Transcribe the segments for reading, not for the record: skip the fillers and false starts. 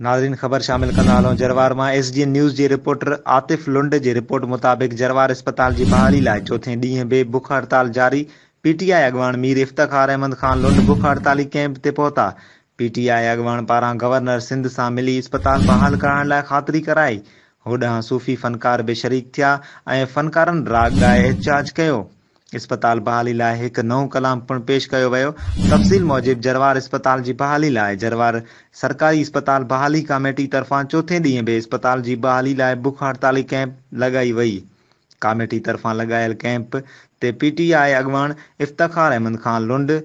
नाज़रीन ख़बर शामिल कंदा हलूं जरवार मां SGN न्यूज़ जे रिपोर्टर आतिफ लुंड जे रिपोर्ट मुताबिक़ जरवार अस्पताल जी बहाली लाइ चोथें ॾींहं बि बुख हड़ताल जारी। PTI अॻवान मीर इफ्तिख़ार अहमद ख़ान लुंड बुख हड़ताली कैंप ते पहुता। PTI अॻवान पारां गवर्नर सिंध सां मिली अस्पताल बहाल करण लाइ ख़ातिरी कराई। होॾां सूफ़ी फ़नकार बि शरीक थिया ऐं फ़नकारनि राग ॻाए एहतजाज कयो। अस्पताल बहाली लाइ हिकु नओं कलाम पिणु पेश कयो वियो। तफ़सील मूजिबि जरवार अस्पताल जी बहाली लाइ जरवार सरकारी अस्पताल बहाली कमेटी तरफ़ां चोथें ॾींहं बि अस्पताल जी बहाली लाइ बुख हड़ताली कैंप लॻाई वई। कमेटी तरफ़ां लॻायल कैंप ते PTI अॻवान इफ्तिख़ार अहमद ख़ान लुंड,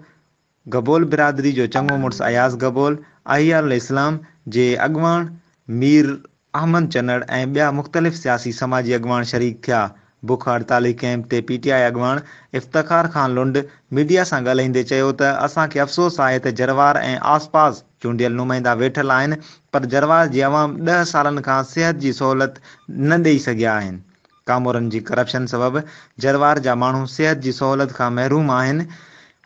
गबोल बिरादरी जो चङो मुड़ुसु अयाज़ गबोल, अहियाल इस्लाम जे अॻवान मीर अहमद चनड़ ऐं ॿिया मुख़्तलिफ़ सियासी समाजी अॻवान शरीक थिया। बुख हड़ताली कैंप ते PTI अॻवान इफ्तिख़ार ख़ान लुंड मीडिया सां ॻाल्हाईंदे चयो त असांखे अफ़सोस आहे त जरवार ऐं आसपास चूंडियल नुमाइंदा वेठल आहिनि, पर जरवार जी अवाम 10 सालनि खां सिहत जी सहूलियत न ॾेई सघिया आहिनि। कामोरनि जी करप्शन सबबि जरवार जा माण्हू सिहत जी सहूलियत खां महरूम आहिनि।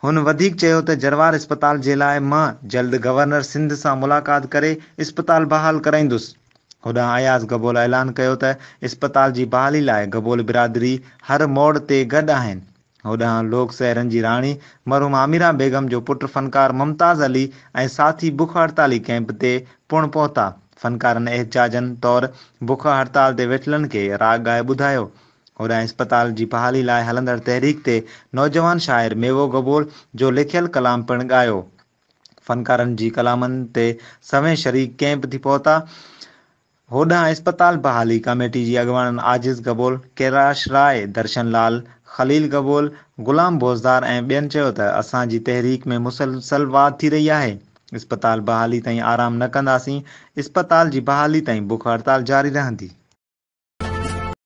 हुन वधीक चयो त जरवार अस्पताल जे लाइ मां जल्द गवर्नर सिंध सां मुलाक़ात करे अस्पताल बहाल कराईंदुसि। होॾां अयाज़ गबोल ऐलान कयो त अस्पताल जी बहाली लाइ गबोल बिरादरी हर मोड़ ते गॾु आहिनि। होॾां लोक सहरनि जी राणी मरहूम आमिरा बेगम जो पुटु फ़नकार मुमताज़ अली ऐं साथी बुख हड़ताली कैंप ते पिणु पहुता। फ़नकारनि एहतजाजनि तौरु बुख हड़ताल ते वेठलनि खे राग ॻाए ॿुधायो। होॾां अस्पताल जी बहाली लाइ हलंदड़ तहरीक ते नौजवान शाइर मेवो गबोल जो लिखियल कलाम पिणु ॻायो। फ़नकारनि जी कलामनि ते सवें शरीक कैंप थी पहुता। होॾां अस्पताल बहाली कमेटी जी अॻवाननि आजिज़ गबोल, कैलाश राय, दर्शन लाल, ख़लील गबोल, ग़ुलाम बोज़दार ऐं ॿियनि चयो त असांजी तहरीक में मुसलसल वाध थी रही आहे। अस्पताल बहाली ताईं आराम न कंदासीं। अस्पताल जी बहाली ताईं बुख हड़ताल जारी रहंदी।